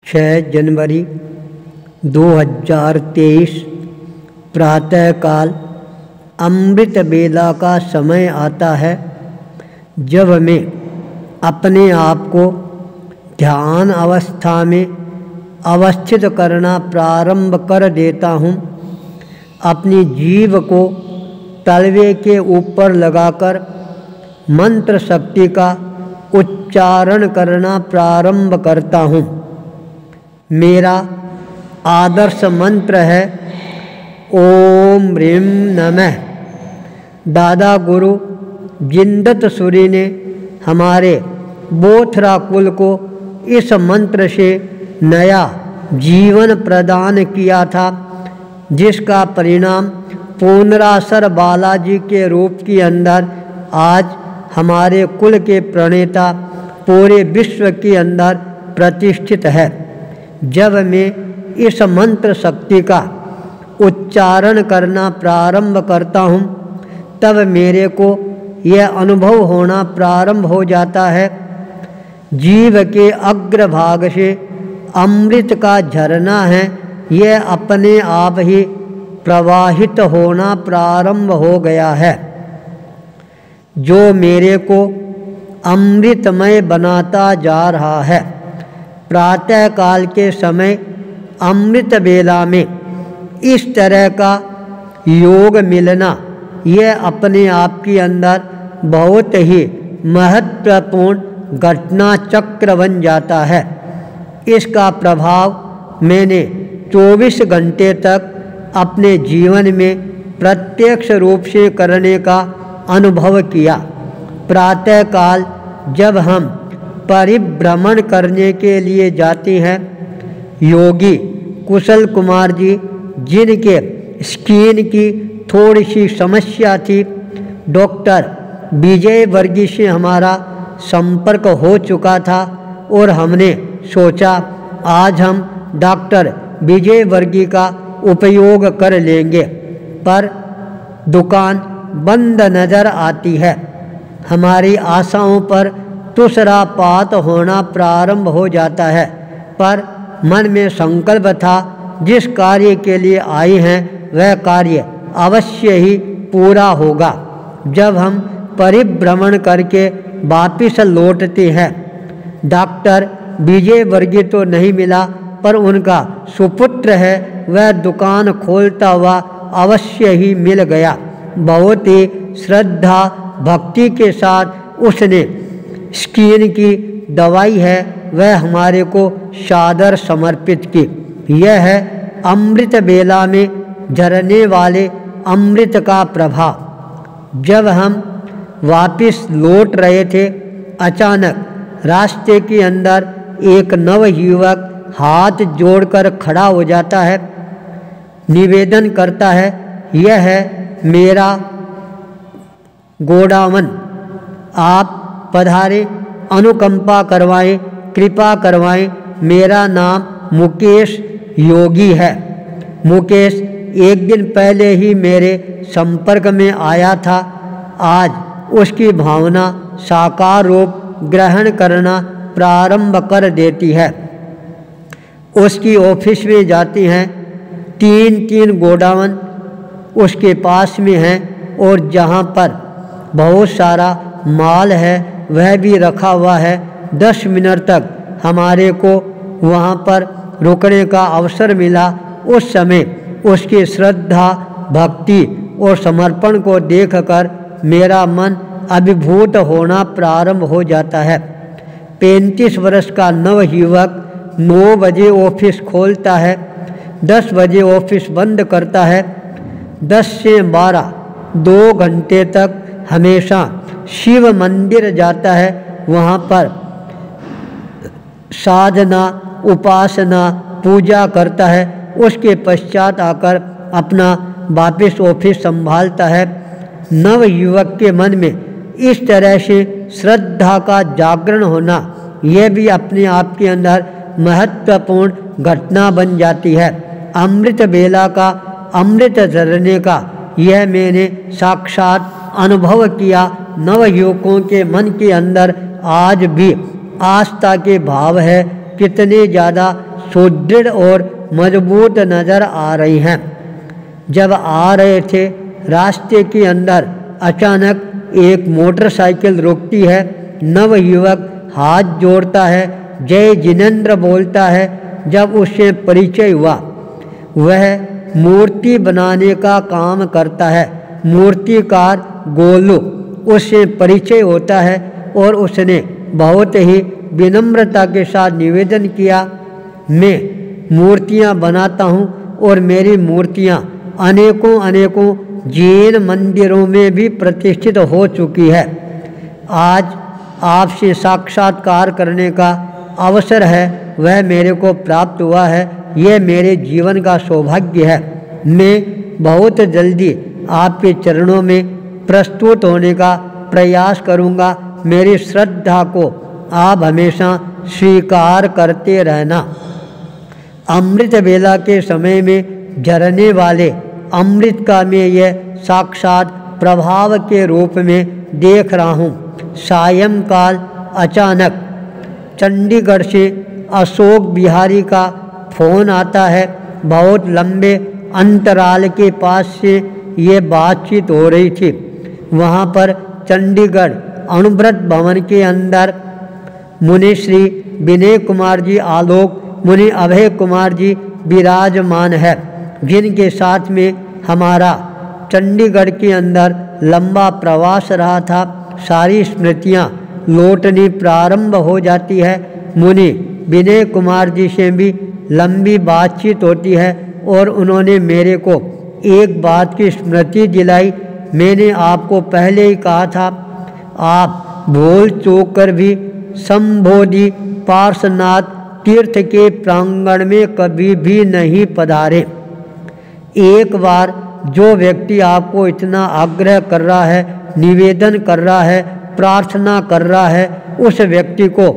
6 जनवरी 2023 प्रातःकाल अमृत बेला का समय आता है जब मैं अपने आप को ध्यान अवस्था में अवस्थित करना प्रारंभ कर देता हूँ। अपनी जीभ को तलवे के ऊपर लगाकर मंत्र शक्ति का उच्चारण करना प्रारंभ करता हूँ। मेरा आदर्श मंत्र है ओम ह्रीं नमः। दादा गुरु जिनदत्त सूरी ने हमारे बोथरा कुल को इस मंत्र से नया जीवन प्रदान किया था, जिसका परिणाम पूर्णासर बालाजी के रूप के अंदर आज हमारे कुल के प्रणेता पूरे विश्व के अंदर प्रतिष्ठित है। जब मैं इस मंत्र शक्ति का उच्चारण करना प्रारंभ करता हूँ, तब मेरे को यह अनुभव होना प्रारंभ हो जाता है, जीव के अग्रभाग से अमृत का झरना है, यह अपने आप ही प्रवाहित होना प्रारंभ हो गया है, जो मेरे को अमृतमय बनाता जा रहा है। प्रातःकाल के समय अमृत बेला में इस तरह का योग मिलना, यह अपने आप के अंदर बहुत ही महत्वपूर्ण घटना चक्र बन जाता है। इसका प्रभाव मैंने 24 घंटे तक अपने जीवन में प्रत्यक्ष रूप से करने का अनुभव किया। प्रातःकाल जब हम परिभ्रमण करने के लिए जाते हैं, योगी कुशल कुमार जी, जिनके स्किन की थोड़ी सी समस्या थी, डॉक्टर विजय वर्गीय से हमारा संपर्क हो चुका था और हमने सोचा आज हम डॉक्टर विजय वर्गीय का उपयोग कर लेंगे, पर दुकान बंद नज़र आती है। हमारी आशाओं पर तुषारपात होना प्रारंभ हो जाता है, पर मन में संकल्प था जिस कार्य के लिए आए हैं वह कार्य अवश्य ही पूरा होगा। जब हम परिभ्रमण करके वापिस लौटते हैं, डॉक्टर विजय वर्गीय तो नहीं मिला, पर उनका सुपुत्र है वह दुकान खोलता हुआ अवश्य ही मिल गया। बहुत ही श्रद्धा भक्ति के साथ उसने स्किन की दवाई है वह हमारे को सादर समर्पित की। यह है अमृत बेला में झरने वाले अमृत का प्रभाव। जब हम वापिस लौट रहे थे, अचानक रास्ते के अंदर एक नवयुवक हाथ जोड़कर खड़ा हो जाता है, निवेदन करता है, यह है मेरा गोडावन, आप पधारे, अनुकंपा करवाएं, कृपा करवाएं। मेरा नाम मुकेश योगी है। मुकेश एक दिन पहले ही मेरे संपर्क में आया था। आज उसकी भावना साकार रूप ग्रहण करना प्रारंभ कर देती है। उसकी ऑफिस में जाती हैं, 3 गोडाउन उसके पास में हैं और जहाँ पर बहुत सारा माल है वह भी रखा हुआ है। 10 मिनट तक हमारे को वहाँ पर रुकने का अवसर मिला। उस समय उसकी श्रद्धा भक्ति और समर्पण को देखकर मेरा मन अभिभूत होना प्रारंभ हो जाता है। 35 वर्ष का नवयुवक 9 बजे ऑफिस खोलता है, 10 बजे ऑफिस बंद करता है। 10 से 12 2 घंटे तक हमेशा शिव मंदिर जाता है, वहाँ पर साधना उपासना पूजा करता है। उसके पश्चात आकर अपना वापिस ऑफिस संभालता है। नवयुवक के मन में इस तरह से श्रद्धा का जागरण होना, यह भी अपने आप के अंदर महत्वपूर्ण घटना बन जाती है। अमृत बेला का, अमृत झरने का यह मैंने साक्षात अनुभव किया। नवयुवकों के मन के अंदर आज भी आस्था के भाव है। कितने ज़्यादा सुदृढ़ और मजबूत नजर आ रही हैं। जब आ रहे थे रास्ते के अंदर अचानक एक मोटरसाइकिल रुकती है। नवयुवक हाथ जोड़ता है, जय जिनेंद्र बोलता है। जब उससे परिचय हुआ, वह मूर्ति बनाने का काम करता है। मूर्तिकार गोलू, उससे परिचय होता है और उसने बहुत ही विनम्रता के साथ निवेदन किया, मैं मूर्तियां बनाता हूं और मेरी मूर्तियां अनेकों जैन मंदिरों में भी प्रतिष्ठित हो चुकी है। आज आपसे साक्षात्कार करने का अवसर है, वह मेरे को प्राप्त हुआ है। यह मेरे जीवन का सौभाग्य है। मैं बहुत जल्दी आपके चरणों में प्रस्तुत होने का प्रयास करूंगा। मेरी श्रद्धा को आप हमेशा स्वीकार करते रहना। अमृत वेला के समय में झरने वाले अमृत का मैं यह साक्षात प्रभाव के रूप में देख रहा हूँ। सायंकाल अचानक चंडीगढ़ से अशोक बिहारी का फोन आता है। बहुत लंबे अंतराल के पास से ये बातचीत हो रही थी। वहाँ पर चंडीगढ़ अणुव्रत भवन के अंदर मुनि श्री विनय कुमार जी आलोक, मुनि अभय कुमार जी विराजमान है, जिनके साथ में हमारा चंडीगढ़ के अंदर लंबा प्रवास रहा था। सारी स्मृतियाँ लौटनी प्रारंभ हो जाती है। मुनि विनय कुमार जी से भी लंबी बातचीत होती है और उन्होंने मेरे को एक बात की स्मृति दिलाई। मैंने आपको पहले ही कहा था, आप भूल चूक कर भी संबोधि पार्श्वनाथ तीर्थ के प्रांगण में कभी भी नहीं पधारे। एक बार जो व्यक्ति आपको इतना आग्रह कर रहा है, निवेदन कर रहा है, प्रार्थना कर रहा है, उस व्यक्ति को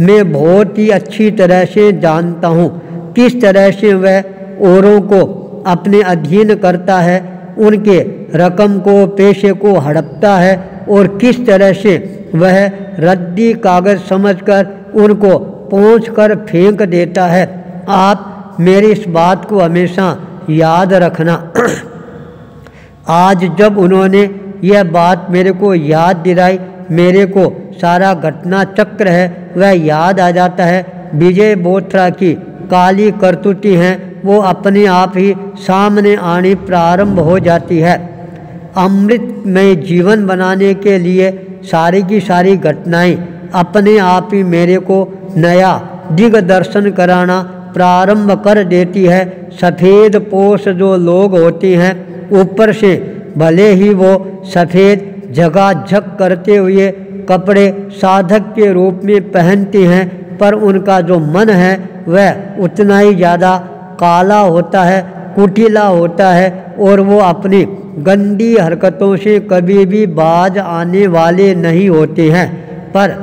मैं बहुत ही अच्छी तरह से जानता हूँ। किस तरह से वह औरों को अपने अधीन करता है, उनके रकम को, पैसे को हड़पता है और किस तरह से वह रद्दी कागज समझकर उनको पहुँच कर फेंक देता है। आप मेरी इस बात को हमेशा याद रखना। आज जब उन्होंने यह बात मेरे को याद दिलाई, मेरे को सारा घटना चक्र है वह याद आ जाता है। विजय बोथरा की काली करतूती हैं वो अपने आप ही सामने आनी प्रारंभ हो जाती है। अमृतमय जीवन बनाने के लिए सारी की सारी घटनाएं अपने आप ही मेरे को नया दिग्दर्शन कराना प्रारंभ कर देती है। सफ़ेद पोश जो लोग होते हैं, ऊपर से भले ही वो सफ़ेद झकाझक करते हुए कपड़े साधक के रूप में पहनते हैं, पर उनका जो मन है वह उतना ही ज़्यादा काला होता है, कुटिला होता है और वो अपनी गंदी हरकतों से कभी भी बाज आने वाले नहीं होते हैं। पर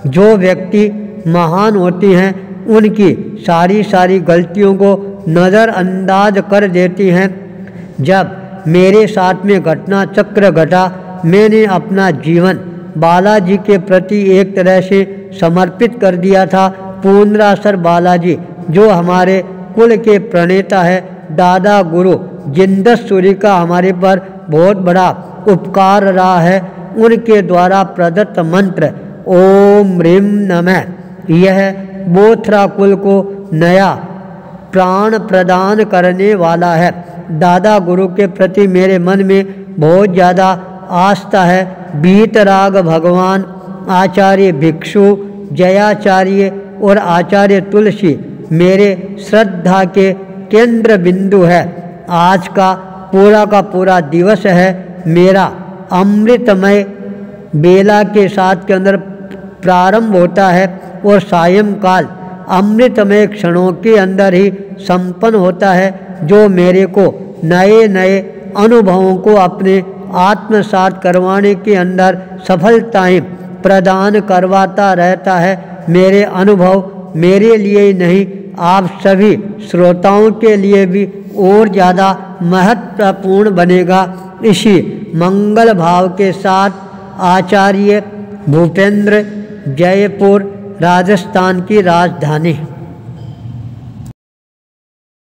जो व्यक्ति महान होते हैं उनकी सारी गलतियों को नज़रअंदाज कर देती हैं। जब मेरे साथ में घटना चक्र घटा, मैंने अपना जीवन बालाजी के प्रति एक तरह से समर्पित कर दिया था। पूर्णासर बालाजी जो हमारे कुल के प्रणेता है, दादा गुरु जिंदसूरी का हमारे पर बहुत बड़ा उपकार रहा है। उनके द्वारा प्रदत्त मंत्र ओम ह्रीम नमः, यह बोथरा कुल को नया प्राण प्रदान करने वाला है। दादा गुरु के प्रति मेरे मन में बहुत ज़्यादा आस्था है। बीतराग भगवान, आचार्य भिक्षु, जयाचार्य और आचार्य तुलसी मेरे श्रद्धा के केंद्र बिंदु है। आज का पूरा दिवस है मेरा अमृतमय बेला के साथ के अंदर प्रारंभ होता है और सायंकाल अमृतमय क्षणों के अंदर ही संपन्न होता है, जो मेरे को नए अनुभवों को अपने आत्मसात करवाने के अंदर सफलताएं प्रदान करवाता रहता है। मेरे अनुभव मेरे लिए ही नहीं, आप सभी श्रोताओं के लिए भी और ज़्यादा महत्वपूर्ण बनेगा। इसी मंगल भाव के साथ आचार्य भूपेंद्र, जयपुर, राजस्थान की राजधानी।